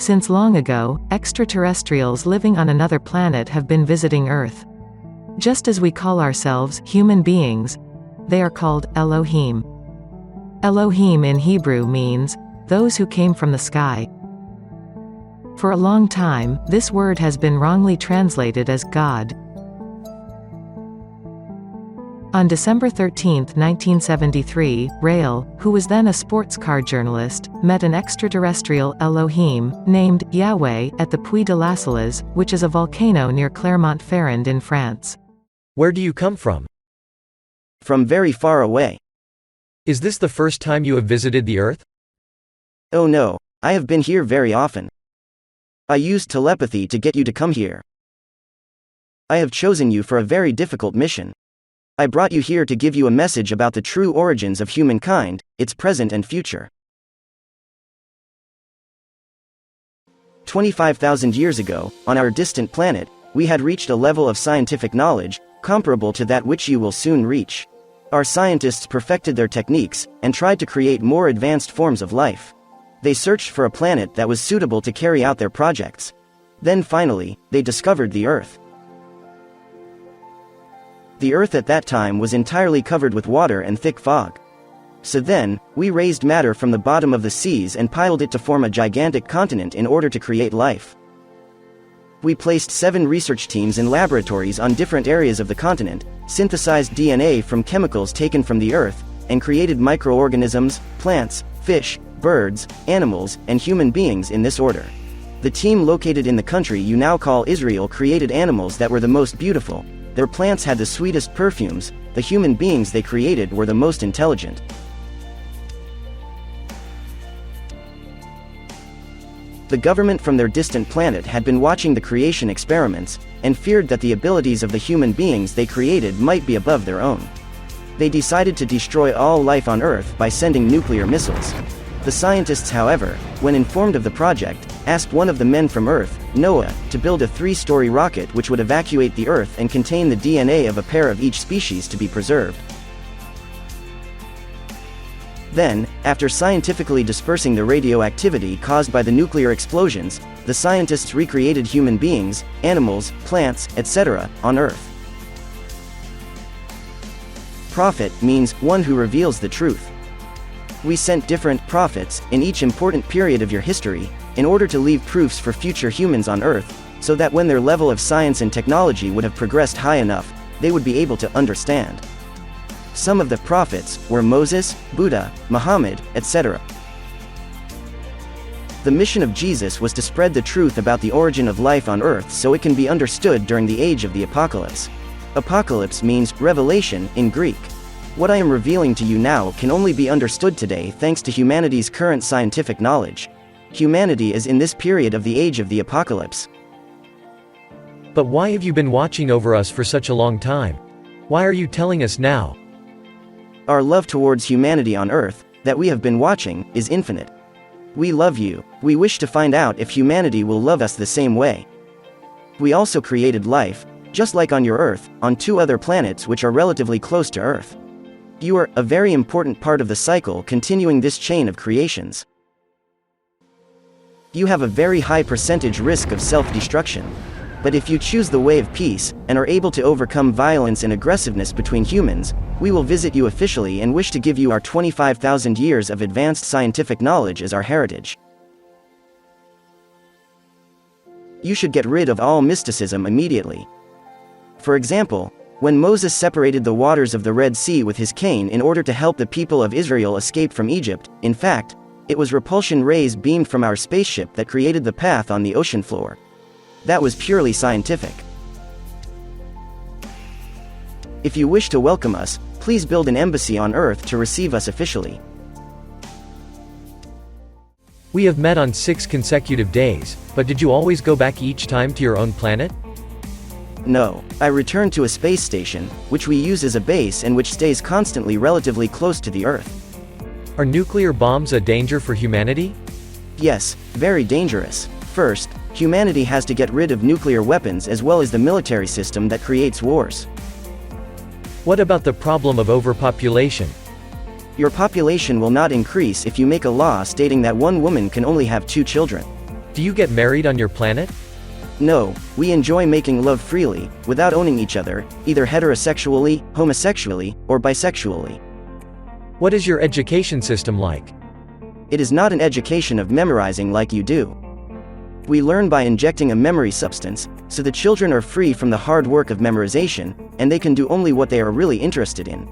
Since long ago, extraterrestrials living on another planet have been visiting Earth. Just as we call ourselves human beings, they are called Elohim. Elohim in Hebrew means, those who came from the sky. For a long time, this word has been wrongly translated as God. On December 13, 1973, Rael, who was then a sports car journalist, met an extraterrestrial Elohim, named Yahweh, at the Puy de la Salles, which is a volcano near Clermont-Ferrand in France. Where do you come from? From very far away. Is this the first time you have visited the Earth? Oh no, I have been here very often. I used telepathy to get you to come here. I have chosen you for a very difficult mission. I brought you here to give you a message about the true origins of humankind, its present and future. 25,000 years ago, on our distant planet, we had reached a level of scientific knowledge, comparable to that which you will soon reach. Our scientists perfected their techniques, and tried to create more advanced forms of life. They searched for a planet that was suitable to carry out their projects. Then finally, they discovered the Earth. The Earth at that time was entirely covered with water and thick fog. So then, we raised matter from the bottom of the seas and piled it to form a gigantic continent in order to create life. We placed 7 research teams in laboratories on different areas of the continent, synthesized DNA from chemicals taken from the Earth, and created microorganisms, plants, fish, birds, animals, and human beings in this order. The team located in the country you now call Israel created animals that were the most beautiful. Their plants had the sweetest perfumes, the human beings they created were the most intelligent. The government from their distant planet had been watching the creation experiments, and feared that the abilities of the human beings they created might be above their own. They decided to destroy all life on Earth by sending nuclear missiles. The scientists, however, when informed of the project, asked one of the men from Earth, Noah, to build a 3-story rocket which would evacuate the Earth and contain the DNA of a pair of each species to be preserved. Then, after scientifically dispersing the radioactivity caused by the nuclear explosions, the scientists recreated human beings, animals, plants, etc., on Earth. Prophet means one who reveals the truth. We sent different prophets in each important period of your history, in order to leave proofs for future humans on Earth, so that when their level of science and technology would have progressed high enough, they would be able to understand. Some of the prophets were Moses, Buddha, Muhammad, etc. The mission of Jesus was to spread the truth about the origin of life on Earth so it can be understood during the age of the apocalypse. Apocalypse means revelation in Greek. What I am revealing to you now can only be understood today thanks to humanity's current scientific knowledge. Humanity is in this period of the age of the apocalypse. But why have you been watching over us for such a long time? Why are you telling us now? Our love towards humanity on Earth, that we have been watching, is infinite. We love you. We wish to find out if humanity will love us the same way. We also created life, just like on your Earth, on 2 other planets which are relatively close to Earth. You are a very important part of the cycle continuing this chain of creations. You have a very high percentage risk of self-destruction. But if you choose the way of peace, and are able to overcome violence and aggressiveness between humans, we will visit you officially and wish to give you our 25,000 years of advanced scientific knowledge as our heritage. You should get rid of all mysticism immediately. For example, when Moses separated the waters of the Red Sea with his cane in order to help the people of Israel escape from Egypt, in fact, it was repulsion rays beamed from our spaceship that created the path on the ocean floor. That was purely scientific. If you wish to welcome us, please build an embassy on Earth to receive us officially. We have met on 6 consecutive days, but did you always go back each time to your own planet? No, I returned to a space station, which we use as a base and which stays constantly relatively close to the Earth. Are nuclear bombs a danger for humanity? Yes, very dangerous. First, humanity has to get rid of nuclear weapons as well as the military system that creates wars. What about the problem of overpopulation? Your population will not increase if you make a law stating that one woman can only have 2 children. Do you get married on your planet? No, we enjoy making love freely, without owning each other, either heterosexually, homosexually, or bisexually. What is your education system like? It is not an education of memorizing like you do. We learn by injecting a memory substance, so the children are free from the hard work of memorization, and they can do only what they are really interested in.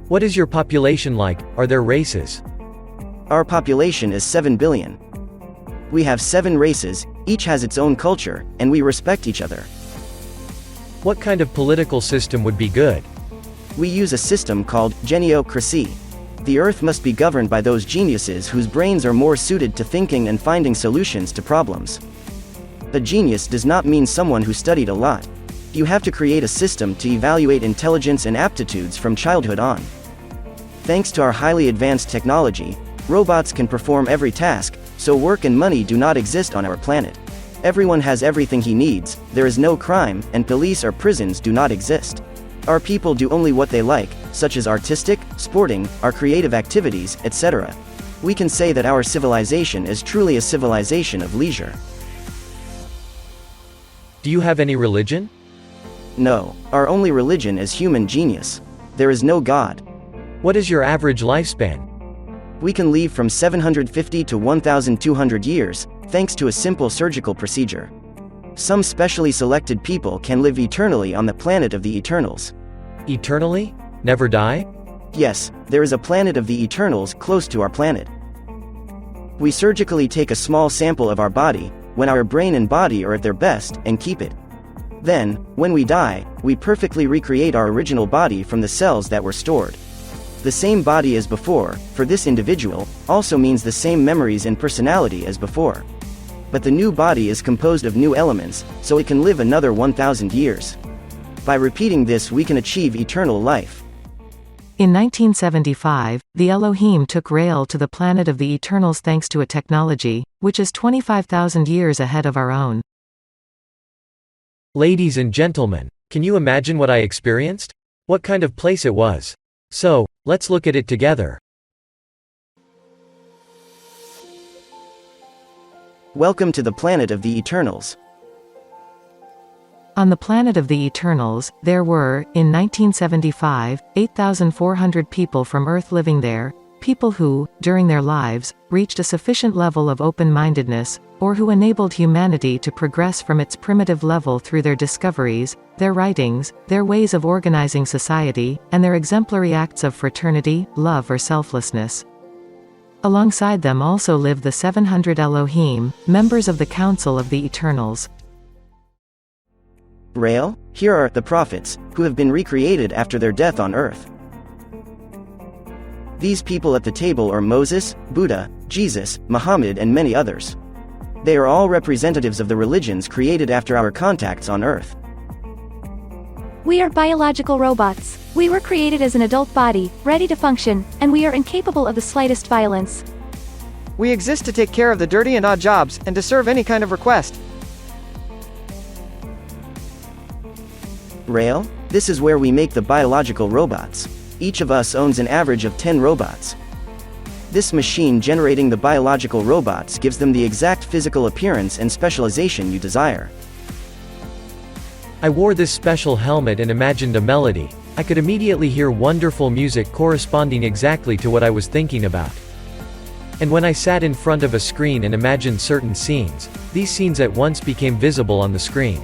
What is your population like? Are there races? Our population is 7 billion. We have 7 races, each has its own culture, and we respect each other. What kind of political system would be good? We use a system called geniocracy. The Earth must be governed by those geniuses whose brains are more suited to thinking and finding solutions to problems. A genius does not mean someone who studied a lot. You have to create a system to evaluate intelligence and aptitudes from childhood on. Thanks to our highly advanced technology, robots can perform every task, so work and money do not exist on our planet. Everyone has everything he needs, there is no crime, and police or prisons do not exist. Our people do only what they like, such as artistic, sporting, or creative activities, etc. We can say that our civilization is truly a civilization of leisure. Do you have any religion? No, our only religion is human genius. There is no God. What is your average lifespan? We can live from 750 to 1,200 years, thanks to a simple surgical procedure. Some specially selected people can live eternally on the planet of the Eternals. Eternally? Never die? Yes, there is a planet of the Eternals close to our planet. We surgically take a small sample of our body, when our brain and body are at their best, and keep it. Then, when we die, we perfectly recreate our original body from the cells that were stored. The same body as before, for this individual, also means the same memories and personality as before. But the new body is composed of new elements, so it can live another 1,000 years. By repeating this we can achieve eternal life. In 1975, the Elohim took Rael to the planet of the Eternals thanks to a technology, which is 25,000 years ahead of our own. Ladies and gentlemen, can you imagine what I experienced? What kind of place it was? So, let's look at it together. Welcome to the planet of the Eternals. On the planet of the Eternals, there were, in 1975, 8,400 people from Earth living there, people who, during their lives, reached a sufficient level of open-mindedness, or who enabled humanity to progress from its primitive level through their discoveries, their writings, their ways of organizing society, and their exemplary acts of fraternity, love or selflessness. Alongside them also live the 700 Elohim, members of the Council of the Eternals. Rael, here are the prophets, who have been recreated after their death on Earth. These people at the table are Moses, Buddha, Jesus, Muhammad and many others. They are all representatives of the religions created after our contacts on Earth. We are biological robots. We were created as an adult body, ready to function, and we are incapable of the slightest violence. We exist to take care of the dirty and odd jobs, and to serve any kind of request. Rael, this is where we make the biological robots. Each of us owns an average of 10 robots. This machine generating the biological robots gives them the exact physical appearance and specialization you desire. I wore this special helmet and imagined a melody. I could immediately hear wonderful music corresponding exactly to what I was thinking about. And when I sat in front of a screen and imagined certain scenes, these scenes at once became visible on the screen.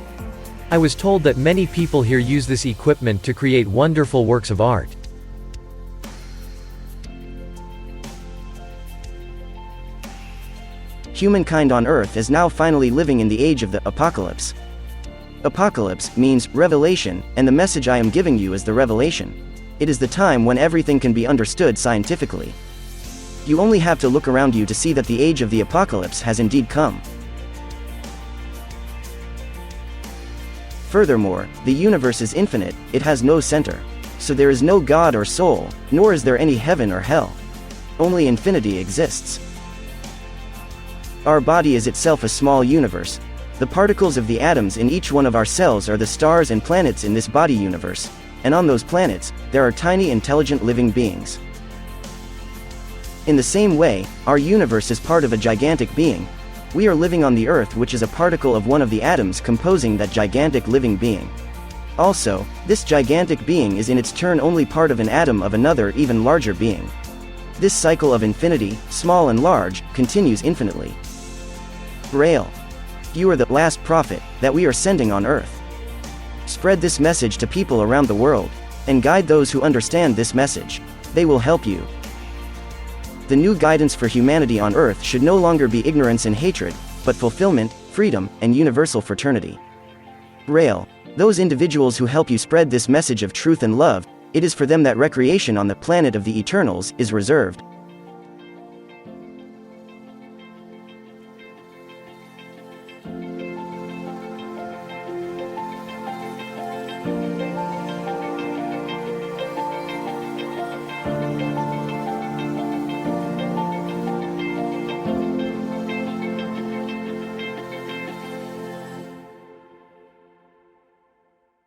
I was told that many people here use this equipment to create wonderful works of art. Humankind on Earth is now finally living in the age of the apocalypse. Apocalypse means revelation, and the message I am giving you is the revelation. It is the time when everything can be understood scientifically. You only have to look around you to see that the age of the apocalypse has indeed come. Furthermore, the universe is infinite, it has no center. So there is no God or soul, nor is there any heaven or hell. Only infinity exists. Our body is itself a small universe. The particles of the atoms in each one of our cells are the stars and planets in this body universe, and on those planets, there are tiny intelligent living beings. In the same way, our universe is part of a gigantic being. We are living on the Earth, which is a particle of one of the atoms composing that gigantic living being. Also, this gigantic being is in its turn only part of an atom of another even larger being. This cycle of infinity, small and large, continues infinitely. Rael. You are the last prophet that we are sending on Earth. Spread this message to people around the world, and guide those who understand this message. They will help you. The new guidance for humanity on Earth should no longer be ignorance and hatred, but fulfillment, freedom, and universal fraternity. Rael. Those individuals who help you spread this message of truth and love, it is for them that recreation on the planet of the Eternals is reserved.